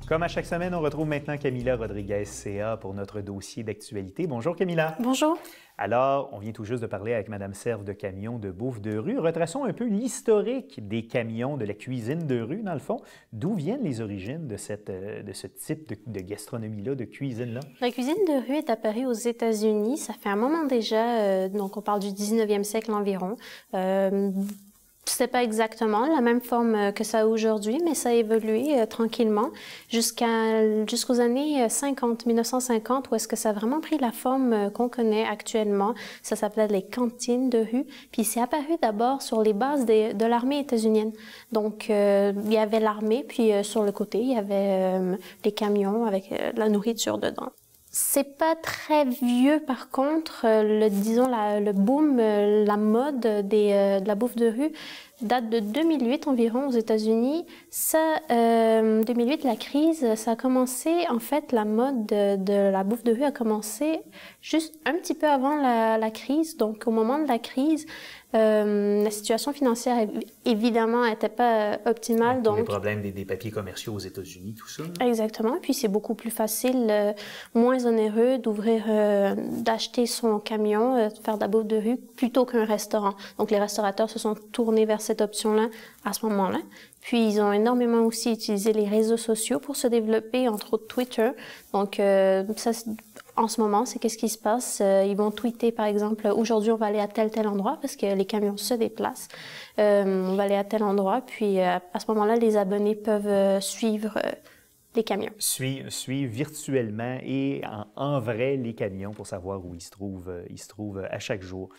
Comme à chaque semaine, on retrouve maintenant Camilla Rodriguez-CA pour notre dossier d'actualité. Bonjour Camilla. Bonjour. Alors, on vient tout juste de parler avec Mme Serve de Camions de Bouffe de rue. Retraçons un peu l'historique des camions de la cuisine de rue, dans le fond. D'où viennent les origines de ce type de gastronomie-là, de cuisine-là? La cuisine de rue est apparue aux États-Unis. Ça fait un moment déjà, donc on parle du 19e siècle environ. C'est pas exactement la même forme que ça a aujourd'hui, mais ça a évolué tranquillement jusqu'aux années 50, 1950, où est-ce que ça a vraiment pris la forme qu'on connaît actuellement. Ça s'appelait les cantines de rue, puis c'est apparu d'abord sur les bases de l'armée états-unienne. Donc, il y avait l'armée, puis sur le côté, il y avait les camions avec la nourriture dedans. C'est pas très vieux, par contre, le boom, la mode de la bouffe de rue date de 2008 environ aux États-Unis. 2008, la crise, ça a commencé, en fait, la mode de la bouffe de rue a commencé juste un petit peu avant la crise. Donc, au moment de la crise, la situation financière, évidemment, n'était pas optimale. Donc, les problèmes des papiers commerciaux aux États-Unis, tout ça. Exactement. Puis c'est beaucoup plus facile, moins onéreux d'acheter son camion, de faire de la bouffe de rue, plutôt qu'un restaurant. Donc les restaurateurs se sont tournés vers cette option-là à ce moment-là. Puis ils ont énormément aussi utilisé les réseaux sociaux pour se développer, entre autres Twitter. Donc ça, en ce moment, c'est qu'est-ce qui se passe? Ils vont tweeter, par exemple, aujourd'hui, on va aller à tel endroit parce que les camions se déplacent. On va aller à tel endroit, puis à ce moment-là, les abonnés peuvent suivre les camions. Suivre virtuellement et en vrai les camions pour savoir où ils se trouvent à chaque jour.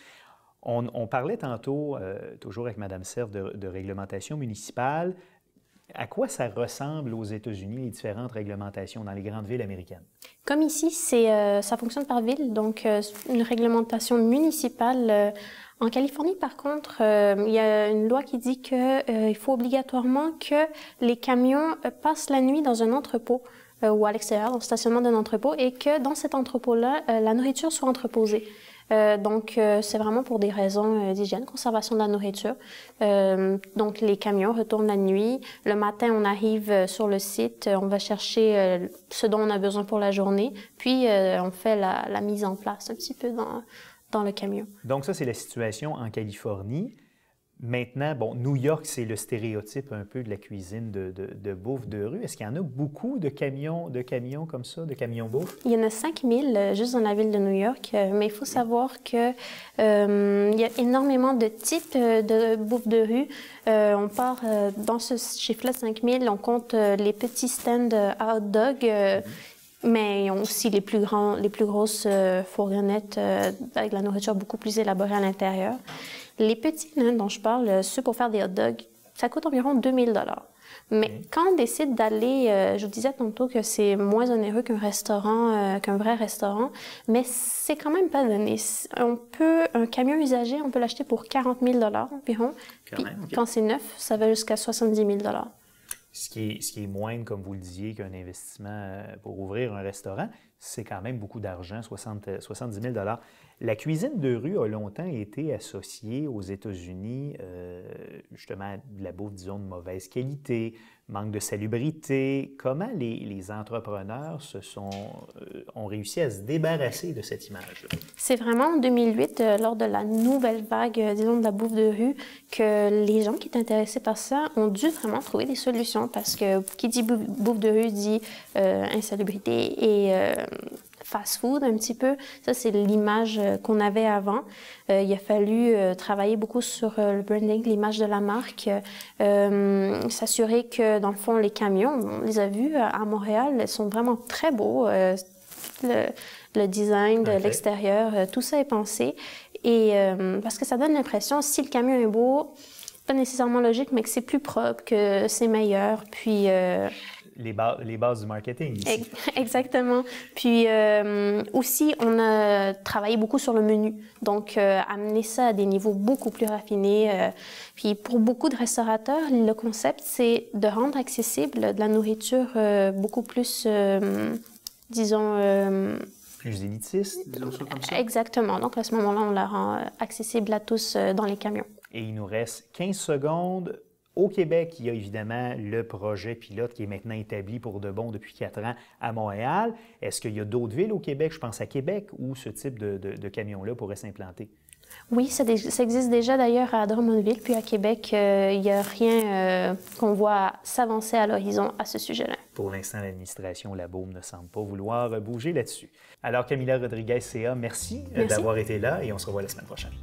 On parlait tantôt, toujours avec Mme Serve, de réglementation municipale. À quoi ça ressemble aux États-Unis, les différentes réglementations dans les grandes villes américaines? Comme ici, ça fonctionne par ville, donc une réglementation municipale. En Californie, par contre, il y a une loi qui dit qu'il faut obligatoirement que les camions passent la nuit dans un entrepôt ou à l'extérieur, dans le stationnement d'un entrepôt, et que dans cet entrepôt-là, la nourriture soit entreposée. Donc, c'est vraiment pour des raisons d'hygiène, conservation de la nourriture. Donc, les camions retournent la nuit. Le matin, on arrive sur le site, on va chercher ce dont on a besoin pour la journée, puis on fait la mise en place un petit peu dans le camion. Donc, ça, c'est la situation en Californie. Maintenant, bon, New York, c'est le stéréotype un peu de la cuisine de bouffe de rue. Est-ce qu'il y en a beaucoup de camions comme ça, de camions bouffe? Il y en a 5000 juste dans la ville de New York, mais il faut savoir que il y a énormément de types de bouffe de rue. On part dans ce chiffre-là, 5000, on compte les petits stands à hot dog. Mais ils ont aussi les plus grosses fourgonnettes avec de la nourriture beaucoup plus élaborée à l'intérieur. Les petits là, dont je parle, ceux pour faire des hot dogs, ça coûte environ 2000 $. Mais quand on décide d'aller, je vous disais tantôt que c'est moins onéreux qu'un restaurant, qu'un vrai restaurant, mais c'est quand même pas donné. Un camion usagé, on peut l'acheter pour 40 000 $ environ. Puis, quand c'est neuf, ça va jusqu'à 70 000 $. Ce qui est moindre, comme vous le disiez, qu'un investissement pour ouvrir un restaurant, c'est quand même beaucoup d'argent, 70 000 $. La cuisine de rue a longtemps été associée aux États-Unis, justement, à de la bouffe, disons, de mauvaise qualité, manque de salubrité. Comment les entrepreneurs ont réussi à se débarrasser de cette image-là? C'est vraiment en 2008, lors de la nouvelle vague, disons, de la bouffe de rue, que les gens qui étaient intéressés par ça ont dû vraiment trouver des solutions, parce que qui dit bouffe de rue dit insalubrité et fast-food un petit peu. Ça, c'est l'image qu'on avait avant. Il a fallu travailler beaucoup sur le branding, l'image de la marque, s'assurer que, dans le fond, les camions, on les a vus à Montréal, ils sont vraiment très beaux. Le design de l'extérieur, tout ça est pensé. Et parce que ça donne l'impression, si le camion est beau, pas nécessairement logique, mais que c'est plus propre, que c'est meilleur, puis... Les bases du marketing ici. Exactement. Puis aussi, on a travaillé beaucoup sur le menu. Donc, amener ça à des niveaux beaucoup plus raffinés. Puis pour beaucoup de restaurateurs, le concept, c'est de rendre accessible de la nourriture beaucoup plus, disons... plus élitiste, disons ça comme ça. Exactement. Donc, à ce moment-là, on la rend accessible à tous dans les camions. Et il nous reste 15 secondes. Au Québec, il y a évidemment le projet pilote qui est maintenant établi pour de bon depuis 4 ans à Montréal. Est-ce qu'il y a d'autres villes au Québec, je pense à Québec, où ce type de camion-là pourrait s'implanter? Oui, ça existe déjà d'ailleurs à Drummondville, puis à Québec, il n'y a rien qu'on voit s'avancer à l'horizon à ce sujet-là. Pour l'instant, l'administration Labaume ne semble pas vouloir bouger là-dessus. Alors, Camila Rodriguez, CA, merci. D'avoir été là et on se revoit la semaine prochaine.